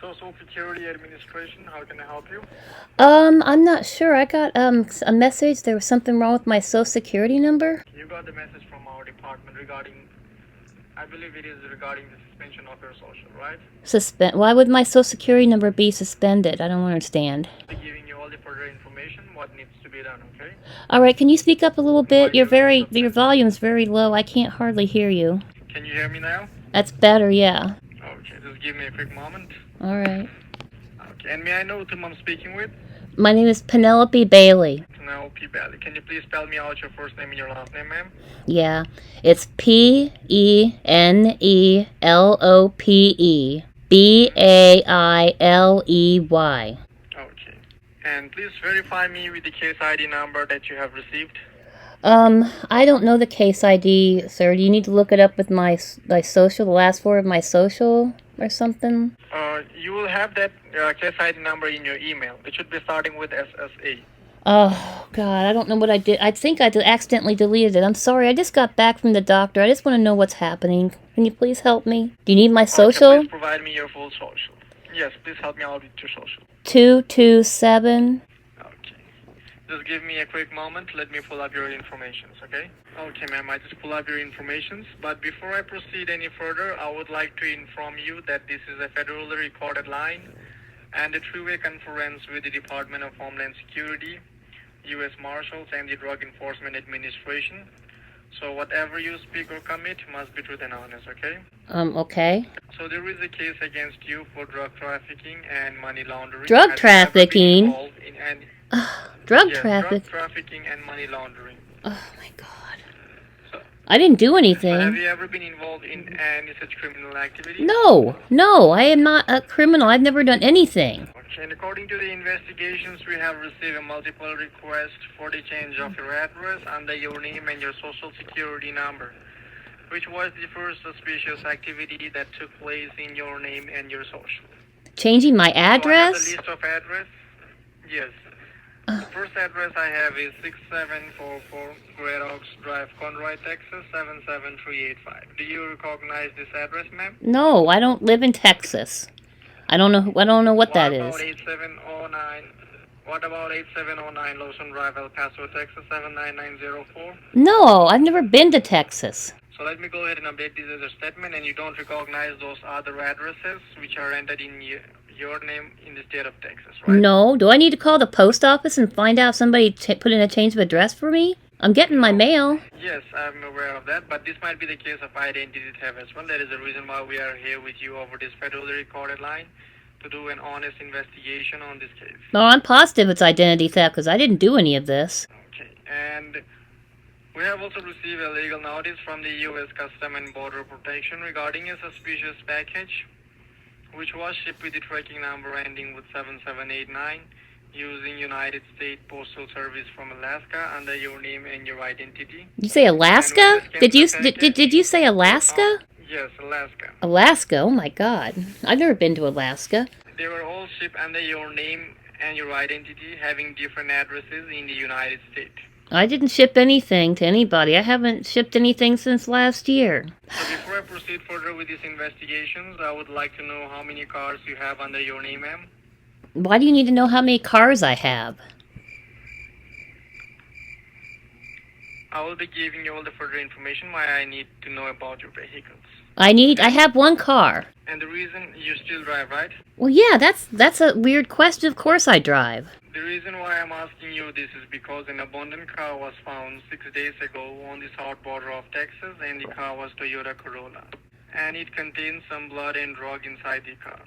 Social Security Administration. How can I help you? I'm not sure. I got a message. There was something wrong with my social security number. You got the message from our department regarding, I believe it is regarding the suspension of your social, right? Why would my social security number be suspended? I don't understand. I'll be giving you all the further information, what needs to be done, okay? All right, can you speak up a little Why bit? do you need to Your attend? volume's very low. I can't hardly hear you. Can you hear me now? That's better, yeah. Okay, just give me a quick moment. All right. Okay, and may I know whom I'm speaking with? My name is Penelope Bailey. Penelope Bailey. Can you please spell me out your first name and your last name, ma'am? Yeah. It's Penelope Bailey. Okay. And please verify me with the case ID number that you have received. I don't know the case ID, sir. Do you need to look it up with my social, the last four of my social or something? You will have that case ID number in your email. It should be starting with SSA. Oh, God, I don't know what I did. I think I accidentally deleted it. I'm sorry. I just got back from the doctor. I just want to know what's happening. Can you please help me? Do you need my social? Okay, please provide me your full social. Yes, please help me out with your social. 227. Okay. Just give me a quick moment. Let me pull up your information, okay? Okay, ma'am, I just pull up your information. But before I proceed any further, I would like to inform you that this is a federally recorded line and a three-way conference with the Department of Homeland Security, U.S. Marshals, and the Drug Enforcement Administration. So whatever you speak or commit must be truth and honest, okay? Okay. So there is a case against you for drug trafficking and money laundering. Drug trafficking? Drug Yes, traffic. drug trafficking and money laundering. Oh, my God. So, I didn't do so have anything. you ever been involved in any such criminal activity? No, I am not a criminal. I've never done anything. Okay, and according to the investigations, we have received a multiple request for the change of your address under your name and your social security number, which was the first suspicious activity that took place in your name and your social. Changing my So I have the address? list of address. Yes. The first address I have is 6744 Great Oaks Drive, Conroy, Texas 77385. Do you recognize this address, ma'am? No, I don't live in Texas. I don't know what that is. 8709? What about 8709 Lawson Drive, El Paso, Texas 79904? No, I've never been to Texas. So let me go ahead and update this as a statement, and you don't recognize those other addresses which are entered in your name in the state of Texas, right? No, do I need to call the post office and find out if somebody put in a change of address for me? I'm getting my mail. Yes, I'm aware of that, but this might be the case of identity theft as well. That is the reason why we are here with you over this federally recorded line to do an honest investigation on this case. No, I'm positive it's identity theft because I didn't do any of this. Okay, and we have also received a legal notice from the U.S. Custom and Border Protection regarding a suspicious package, which was shipped with the tracking number ending with 7789 using United States Postal Service from Alaska under your name and your identity. Did you say Alaska? Did you say Alaska? Yes, Alaska. Alaska? Oh my God. I've never been to Alaska. They were all shipped under your name and your identity, having different addresses in the United States. I didn't ship anything to anybody. I haven't shipped anything since last year. So before I proceed further with these investigations, I would like to know how many cars you have under your name, ma'am. Why do you need to know how many cars I have? I will be giving you all the further information why I need to know about your vehicles. I have one car. And the reason you still drive, right? Well, yeah, that's a weird question. Of course I drive. The reason why I'm asking you this is because an abandoned car was found 6 days ago on the south border of Texas, and the car was Toyota Corolla. And it contains some blood and drug inside the car.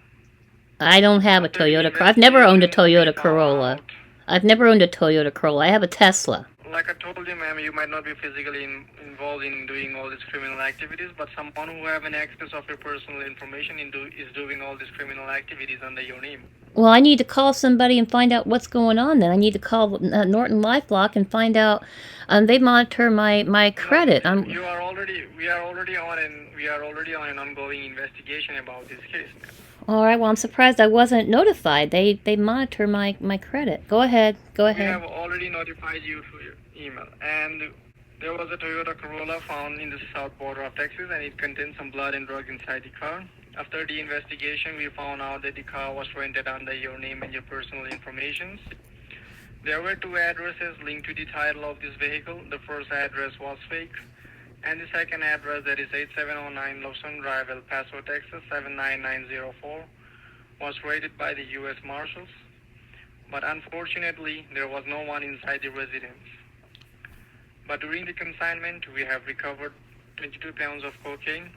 I don't have a Toyota Corolla. I've never owned a Toyota Corolla. I've never owned a Toyota Corolla. I have a Tesla. Like I told you, ma'am, you might not be physically involved in doing all these criminal activities, but someone who have an access of your personal information is doing all these criminal activities under your name. Well, I need to call somebody and find out what's going on. Then I need to call Norton LifeLock and find out. They monitor my credit. No, we are already on an ongoing investigation about this case, ma'am. All right. Well, I'm surprised I wasn't notified. They monitor my credit. Go ahead. We have already notified you through your email, and there was a Toyota Corolla found in the south border of Texas, and it contained some blood and drug inside the car. After the investigation, we found out that the car was rented under your name and your personal information. There were two addresses linked to the title of this vehicle. The first address was fake, and the second address, that is 8709 Lawson Drive, El Paso, Texas 79904, was raided by the U.S. Marshals. But unfortunately, there was no one inside the residence. But during the consignment, we have recovered 22 pounds of cocaine,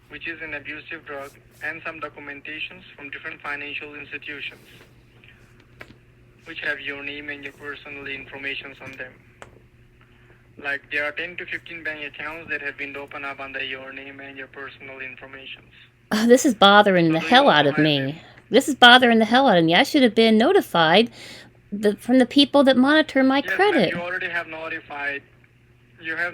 which is an abusive drug, and some documentations from different financial institutions, which have your name and your personal information on them. Like, there are 10 to 15 bank accounts that have been opened up under your name and your personal information. This is bothering the hell out of me. This is bothering the hell out of me. I should have been notified from the people that monitor my credit. You already have notified. You have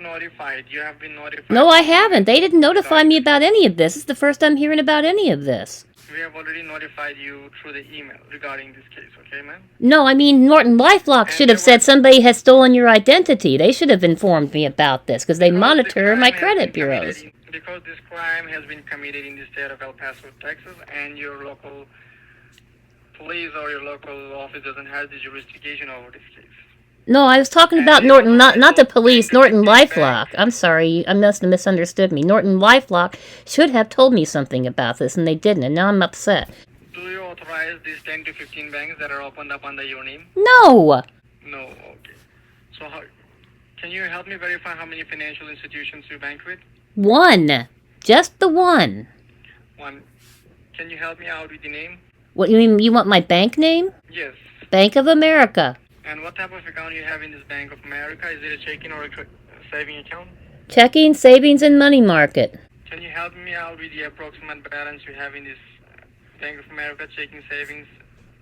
been notified. No, I haven't. They didn't notify me about any of this. This is the first I'm hearing about any of this. We have already notified you through the email regarding this case, okay, ma'am? No, I mean, Norton LifeLock should have said somebody has stolen your identity. They should have informed me about this because they monitor my credit bureaus. Because this crime has been committed in the state of El Paso, Texas, and your local police or your local office doesn't have the jurisdiction over this case. No, I was talking about Norton, not the police, Norton LifeLock. I'm sorry, I must have misunderstood me. Norton LifeLock should have told me something about this, and they didn't, and now I'm upset. Do you authorize these 10 to 15 banks that are opened up under your name? No! No, okay. So can you help me verify how many financial institutions you bank with? One. Just the one. One. Can you help me out with the name? What, you mean, you want my bank name? Yes. Bank of America. And what type of account you have in this Bank of America? Is it a checking or a saving account? Checking, savings, and money market. Can you help me out with the approximate balance you have in this Bank of America checking, savings?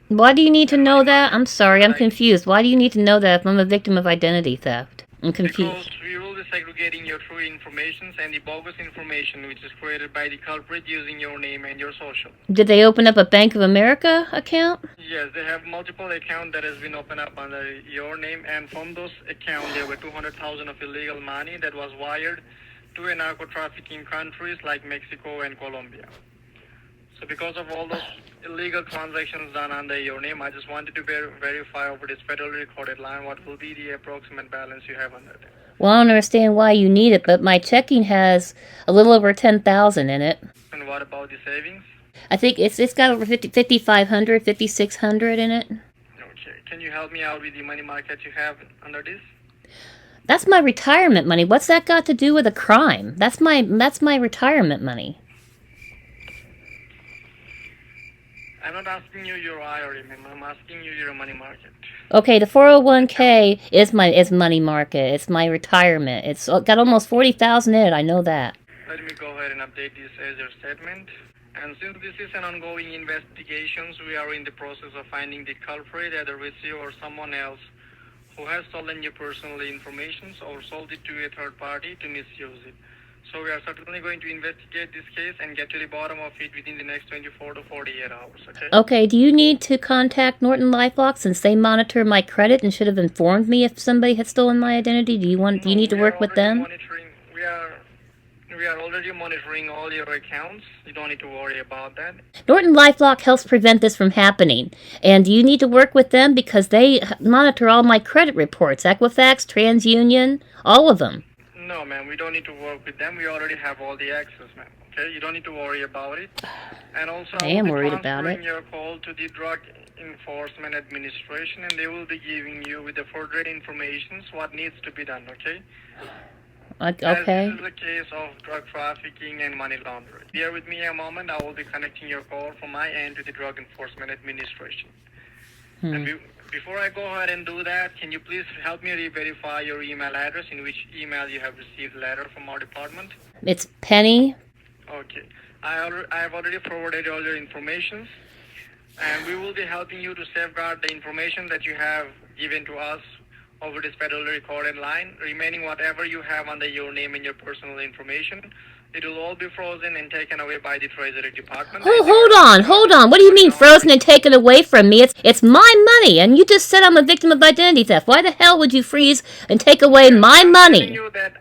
Why do you need to know that? I'm sorry, I'm confused. Why do you need to know that if I'm a victim of identity theft? I'm confused. Because we will be segregating your true information and the bogus information which is created by the culprit using your name and your social. Did they open up a Bank of America account? Yes, they have multiple accounts that has been opened up under your name, and from those accounts there were 200,000 of illegal money that was wired to a narco-trafficking countries like Mexico and Colombia. So because of all those illegal transactions done under your name, I just wanted to verify over this federally recorded line what will be the approximate balance you have under there. Well, I don't understand why you need it, but my checking has a little over 10,000 in it. And what about the savings? I think it's got over 5,500, 5,600 in it. Okay. Can you help me out with the money market you have under this? That's my retirement money. What's that got to do with a crime? That's my retirement money. I'm not asking you your IRA, ma'am. I'm asking you your money market. Okay, the 401k is money market. It's my retirement. It's got almost 40,000 in it. I know that. Let me go ahead and update this as your statement. And since this is an ongoing investigation, we are in the process of finding the culprit, either with you or someone else, who has stolen your personal information or sold it to a third party to misuse it. So we are certainly going to investigate this case and get to the bottom of it within the next 24 to 48 hours, okay? Okay, do you need to contact Norton LifeLock since they monitor my credit and should have informed me if somebody had stolen my identity? Do you need to work with them? We are already monitoring all your accounts. You don't need to worry about that. Norton LifeLock helps prevent this from happening. And do you need to work with them because they monitor all my credit reports, Equifax, TransUnion, all of them. No, ma'am, we don't need to work with them. We already have all the access, ma'am. Okay, you don't need to worry about it. And also, I am worried about it. Your call to the Drug Enforcement Administration, and they will be giving you with the further information what needs to be done. Okay. Okay. As this is a case of drug trafficking and money laundering. Bear with me a moment. I will be connecting your call from my end to the Drug Enforcement Administration. And before I go ahead and do that, can you please help me re-verify your email address in which email you have received a letter from our department? It's Penny. Okay. I have already forwarded all your information, and we will be helping you to safeguard the information that you have given to us over this federally recorded line. Remaining whatever you have under your name and your personal information, it will all be frozen and taken away by the Treasury Department. Hold on. What do you mean frozen and taken away from me? It's my money, and you just said I'm a victim of identity theft. Why the hell would you freeze and take away my money? You that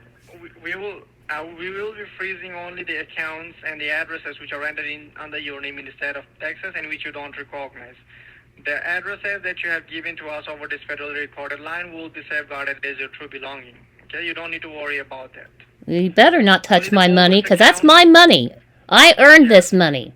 We will be freezing only the accounts and the addresses which are entered in under your name in the state of Texas and which you don't recognize. The addresses that you have given to us over this federally recorded line will be safeguarded as your true belonging. Okay, you don't need to worry about that. You better not touch Only the my money, bogus because that's account. my money. I earned this money.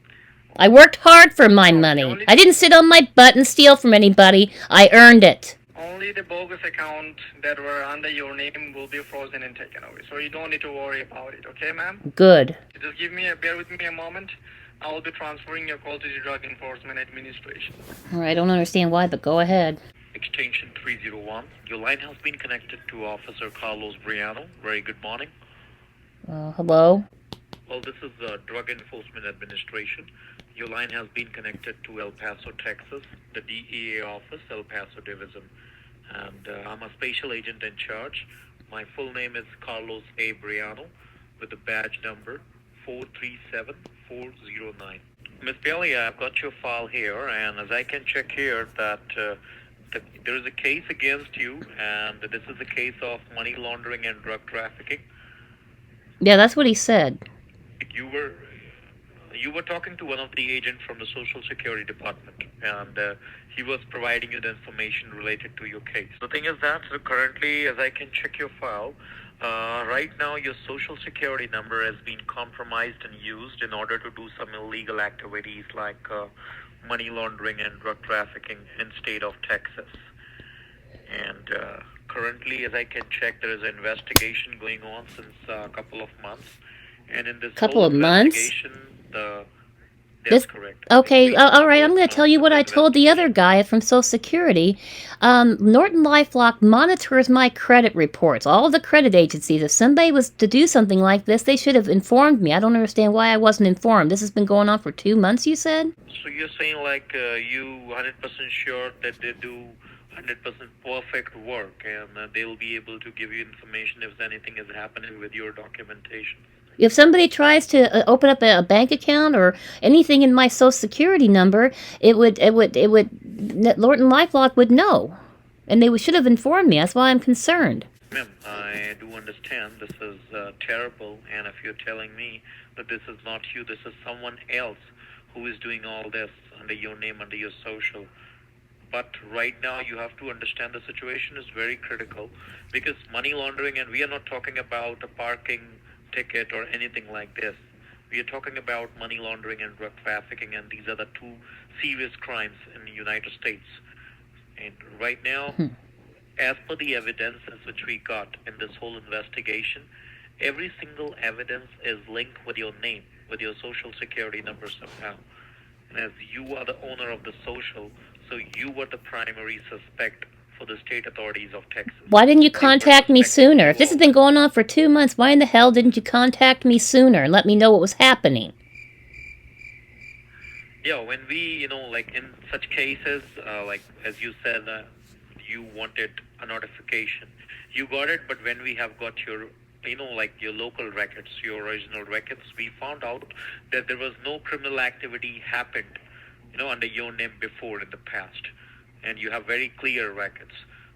I worked hard for my money. only- I didn't sit on my butt and steal from anybody. I earned it. Only the bogus account that were under your name will be frozen and taken away. So you don't need to worry about it. Okay, ma'am? Good. Just bear with me a moment. I will be transferring your call to the Drug Enforcement Administration. All right, I don't understand why, but go ahead. Extension 301. Your line has been connected to Officer Carlos Briano. Very good morning. Hello? Well, this is the Drug Enforcement Administration. Your line has been connected to El Paso, Texas, the DEA office, El Paso Division. And I'm a special agent in charge. My full name is Carlos A. Briano with the badge number 437409. Miss Bailey, I've got your file here, and as I can check here that there is a case against you, and this is a case of money laundering and drug trafficking. Yeah, that's what he said. You were talking to one of the agents from the Social Security Department, and he was providing you the information related to your case. The thing is that currently, as I can check your file, right now your Social Security number has been compromised and used in order to do some illegal activities like money laundering and drug trafficking in state of Texas. And currently, as I can check, there is an investigation going on since a couple of months. And in this Couple whole of months? investigation, This- that's correct. Okay, all right, I'm going to Couple tell of you what I months of told the other guy from Social Security. Norton LifeLock monitors my credit reports, all of the credit agencies. If somebody was to do something like this, they should have informed me. I don't understand why I wasn't informed. This has been going on for 2 months, you said? So you're saying like you 100% sure that they do 100% perfect work, and they'll be able to give you information if anything is happening with your documentation. If somebody tries to open up a bank account or anything in my Social Security number, Norton LifeLock would know, and they should have informed me. That's why I'm concerned. Ma'am, I do understand this is terrible, and if you're telling me that this is not you, this is someone else who is doing all this under your name, under your social. But right now, you have to understand the situation is very critical because money laundering, and we are not talking about a parking ticket or anything like this. We are talking about money laundering and drug trafficking, and these are the two serious crimes in the United States. And right now, as per the evidences which we got in this whole investigation, every single evidence is linked with your name, with your social security number somehow. And as you are the owner of the social, so you were the primary suspect for the state authorities of Texas. Why didn't you They were contact me suspecting sooner? you If this has all. been going on for 2 months, why in the hell didn't you contact me sooner and let me know what was happening? Yeah, when we, like in such cases, like as you said, you wanted a notification. You got it, but when we have got your, like your local records, your original records, we found out that there was no criminal activity happened, under your name before in the past. And you have very clear records.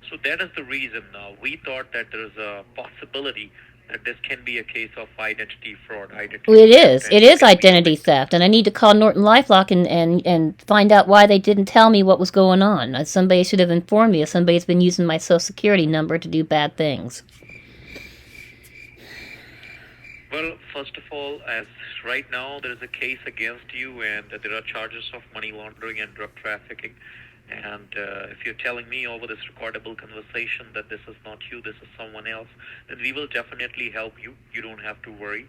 So that is the reason we thought that there is a possibility that this can be a case of identity fraud. Well, it is. theft, It and is can be identity theft, and I need to call Norton LifeLock and find out why they didn't tell me what was going on. Somebody should have informed me if somebody's been using my Social Security number to do bad things. Well, first of all, as right now there is a case against you, and there are charges of money laundering and drug trafficking. And if you're telling me over this recordable conversation that this is not you, this is someone else, then we will definitely help you. You don't have to worry,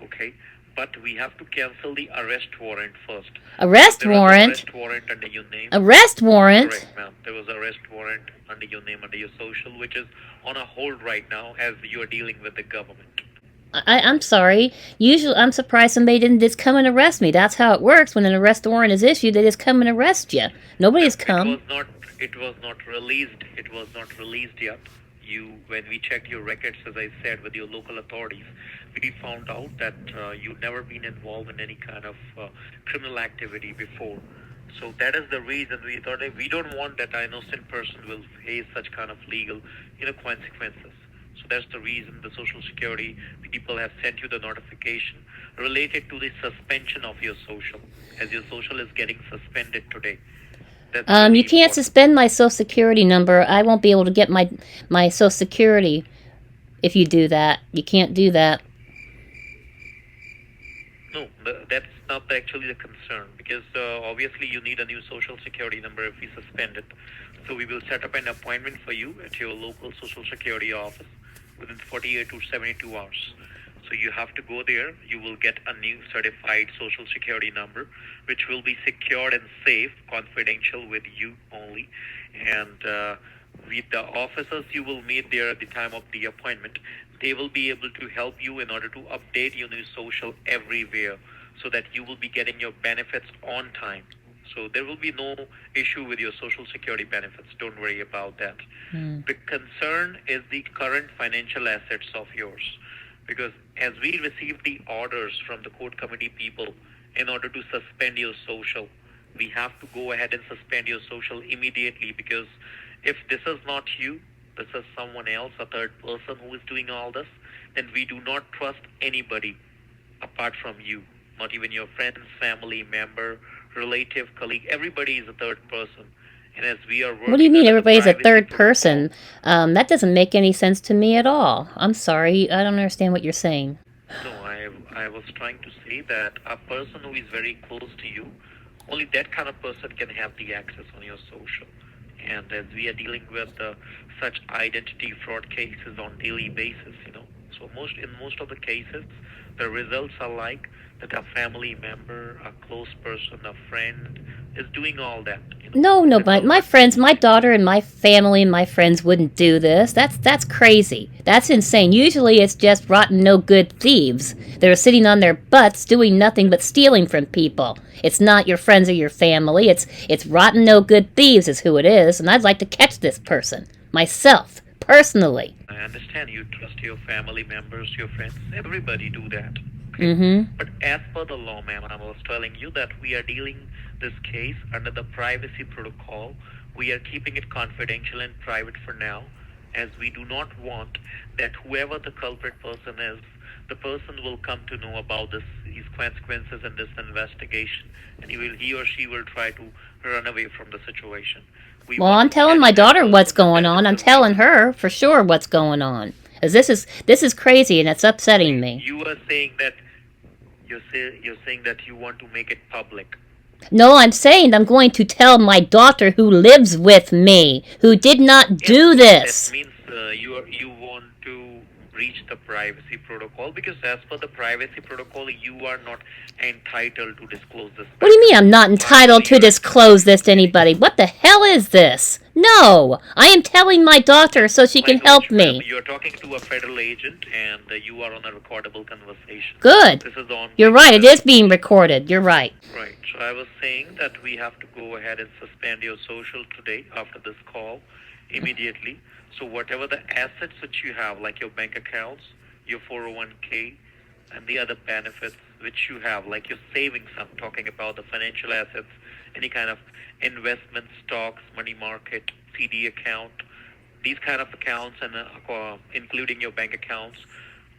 okay? But we have to cancel the arrest warrant first. Arrest There was warrant? arrest warrant under your name. Arrest warrant? Correct, ma'am. There was arrest warrant under your name, under your social, which is on a hold right now as you are dealing with the government. I'm sorry. Usually, I'm surprised somebody didn't just come and arrest me. That's how it works. When an arrest warrant is issued, they just come and arrest you. Nobody's come. It was not released. It was not released yet. When we checked your records, as I said, with your local authorities, we found out that you've never been involved in any kind of criminal activity before. So that is the reason we thought we don't want that an innocent person will face such kind of legal, consequences. So that's the reason the Social Security people have sent you the notification related to the suspension of your social, as your social is getting suspended today. That's really You can't important. suspend my Social Security number. I won't be able to get my Social Security if you do that. You can't do that. No, that's not actually the concern, because obviously you need a new Social Security number if we suspend it. So we will set up an appointment for you at your local Social Security office within 48 to 72 hours. So you have to go there. You will get a new certified Social Security number, which will be secured and safe, confidential with you only. And with the officers you will meet there at the time of the appointment, they will be able to help you in order to update your new social everywhere, so that you will be getting your benefits on time. So there will be no issue with your Social Security benefits. Don't worry about that. The concern is the current financial assets of yours. Because as we receive the orders from the court committee people in order to suspend your social, we have to go ahead and suspend your social immediately, because if this is not you, this is someone else, a third person who is doing all this, then we do not trust anybody apart from you. Not even your friends, family member, relative, colleague. Everybody is a third person. And as we are working, What do you mean under the everybody's a privacy third protocol, person? That doesn't make any sense to me at all. I'm sorry. I don't understand what you're saying. No, I was trying to say that a person who is very close to you, only that kind of person can have the access on your social. And as we are dealing with such identity fraud cases on daily basis, so in most of the cases, the results are like that a family member, a close person, a friend is doing all that. No, This but is my what- friends, my daughter and my family and my friends wouldn't do this. That's crazy. That's insane. Usually it's just rotten no good thieves that are sitting on their butts doing nothing but stealing from people. It's not your friends or your family. It's rotten no good thieves is who it is, and I'd like to catch this person myself, personally. I understand you trust your family members, your friends. Everybody do that. Mm-hmm. But as per the law, ma'am, I was telling you that we are dealing this case under the privacy protocol. We are keeping it confidential and private for now, as we do not want that whoever the culprit person is, the person will come to know about these consequences in this investigation, and he or she will try to run away from the situation. Well, I'm telling my daughter what's going on. I'm telling her for sure what's going on. As this is crazy and it's upsetting me. You are saying that you're saying that you want to make it public. No, I'm saying I'm going to tell my daughter who lives with me, who did not do this. That means you want to breach the privacy protocol, because as per the privacy protocol, you are not entitled to disclose this. What do you mean I'm not entitled to disclose this to anybody? What the hell is this? No, I am telling my daughter so she can help me. You're talking to a federal agent, and you are on a recordable conversation. Good. This is on. You're right, it is being recorded. You're right. Right. So I was saying that we have to go ahead and suspend your social today after this call immediately. So whatever the assets that you have, like your bank accounts, your 401k, and the other benefits which you have, like your savings, I'm talking about the financial assets, any kind of investment, stocks, money market, CD account, these kind of accounts, and including your bank accounts,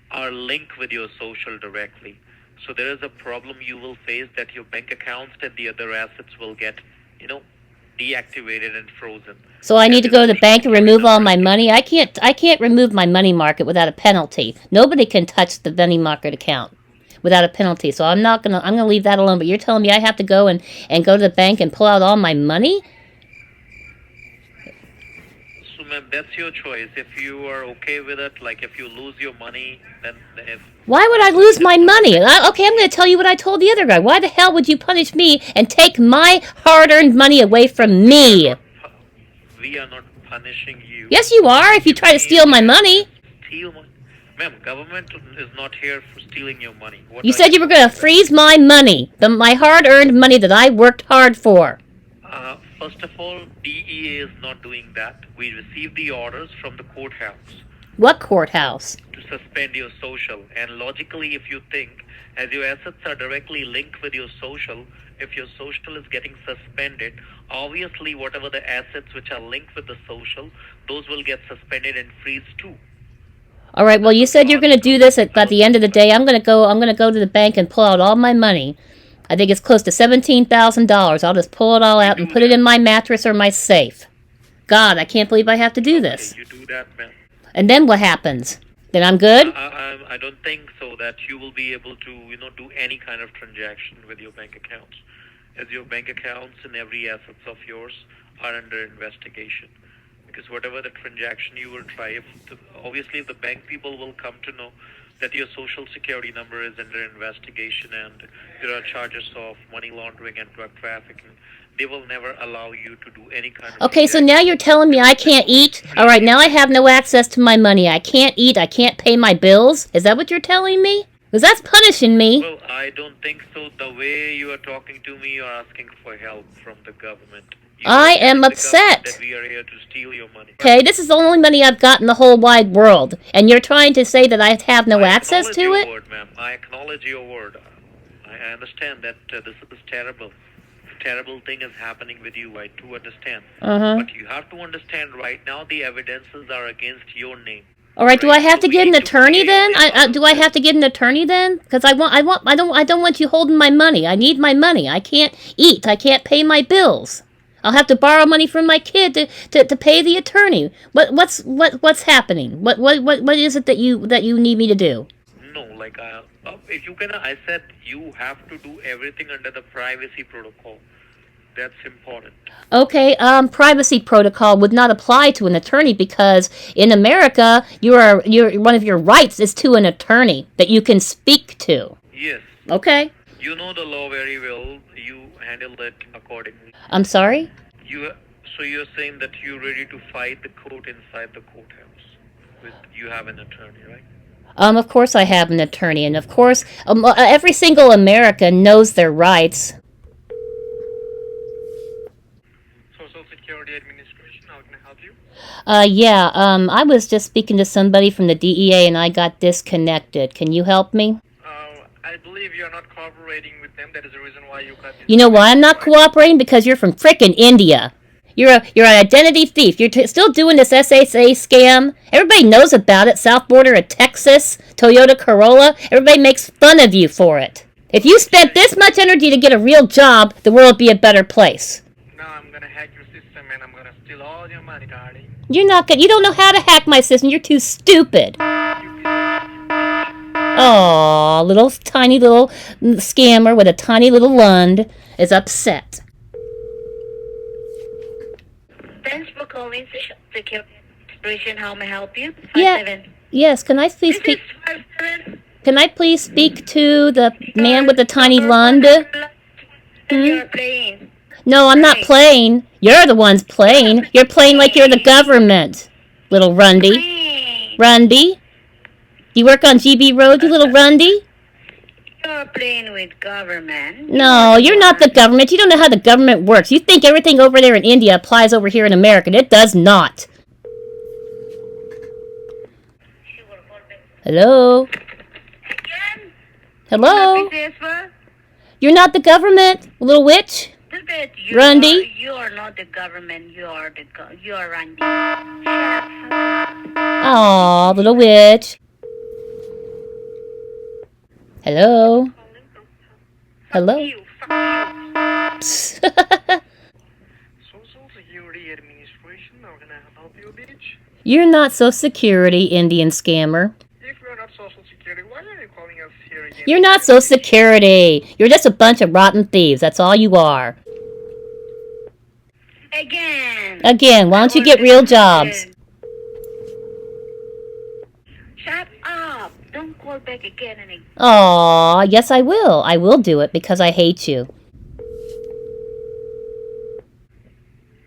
are linked with your social directly. So there is a problem you will face, that your bank accounts and the other assets will get, deactivated and frozen. So I need to go to the bank and remove all my money. I can't remove my money market without a penalty. Nobody can touch the money market account without a penalty. So I'm gonna leave that alone. But you're telling me I have to go and go to the bank and pull out all my money? So ma'am, that's your choice. If you are okay with it, like if you lose your money, then Why would I lose my money? Okay, I'm going to tell you what I told the other guy. Why the hell would you punish me and take my hard-earned money away from me? we are not punishing you. Yes, you are, if you try to steal my money. Steal money? Ma'am, government is not here for stealing your money. What You are said you were going to freeze my money, my hard-earned money that I worked hard for. First of all, DEA is not doing that. We received the orders from the courthouse What courthouse? to suspend your social. And logically, if you think, as your assets are directly linked with your social, if your social is getting suspended, obviously whatever the assets which are linked with the social, those will get suspended and freeze too. All right. Well, you said you're going to do this at the end of the day. I'm going to go. I'm going to go to the bank and pull out all my money. I think it's close to $17,000. I'll just pull it all out and put it in my mattress or my safe. God, I can't believe I have to do this. Okay, you do that, man. And then what happens? Then I'm good? I don't think so that you will be able to, do any kind of transaction with your bank accounts, as your bank accounts and every assets of yours are under investigation. Because whatever the transaction you will try, obviously if the bank people will come to know that your social security number is under investigation and there are charges of money laundering and drug trafficking, they will never allow you to do any kind of... Okay, so now you're telling me I can't eat? All right, now I have no access to my money. I can't eat. I can't pay my bills. Is that what you're telling me? Because that's punishing me. Well, I don't think so. The way you are talking to me, you're asking for help from the government. I am upset. That we are here to steal your money. Okay, this is the only money I've got in the whole wide world. And you're trying to say that I have no access to your it? Word, ma'am. I acknowledge your word. I understand that this is terrible. Terrible thing is happening with you. I do understand. But you have to understand right now the evidences are against your name. All right, do I have to get an attorney then? Do I have to get an attorney then? Because I don't want you holding my money. I need my money. I can't eat. I can't pay my bills. I'll have to borrow money from my kid to pay the attorney. What's happening? What is it that you need me to do? No, if you can, I said you have to do everything under the privacy protocol. That's important. Okay, privacy protocol would not apply to an attorney because in America, one of your rights is to an attorney that you can speak to. Yes. Okay. You know the law very well. You handle it accordingly. I'm sorry? So you're saying that you're ready to fight the court inside the courthouse. You have an attorney, right? Of course I have an attorney, and of course, every single American knows their rights. Social Security Administration, how can I help you? I was just speaking to somebody from the DEA and I got disconnected. Can you help me? I believe you're not cooperating with them. That is the reason why you got this. You know why I'm not cooperating? Because you're from frickin' India. You're an identity thief. You're still doing this SSA scam. Everybody knows about it. South border of Texas, Toyota Corolla. Everybody makes fun of you for it. If you spent this much energy to get a real job, the world would be a better place. Now I'm gonna hack your system and I'm gonna steal all your money, darling. You're not good. You don't know how to hack my system. You're too stupid. Aw, tiny little scammer with a tiny little lund is upset. Thanks for calling Security Administration. How may I help you? Yes, can I please speak? This is 57. Can I please speak to the man with the tiny lund? You're playing. No, I'm not playing. You're the ones playing. You're playing like you're the government, little Rundy. Rundy? You work on GB Road, you little Rundy? You're playing with government. No, you're not the government. You don't know how the government works. You think everything over there in India applies over here in America. It does not. Hello? Again? Hello? This one? You're not the government, little witch? Rundy? You are not the government. You are Randy. Aw, little witch. Hello? Hello? Social Security Administration, how can I help you, bitch? You're not Social Security, Indian scammer. If you're not Social Security, why are you calling us here again? You're not Social Security. You're just a bunch of rotten thieves. That's all you are. Again, why don't you get real jobs? Shut up. Don't call back again and again. Aw, yes I will. I will do it because I hate you.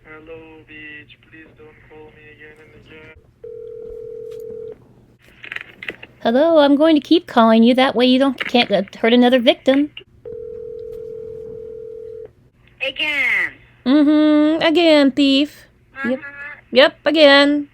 Hello, bitch. Please don't call me again and again. Hello, I'm going to keep calling you. That way you can't hurt another victim. Again. Again, thief. Yep, again.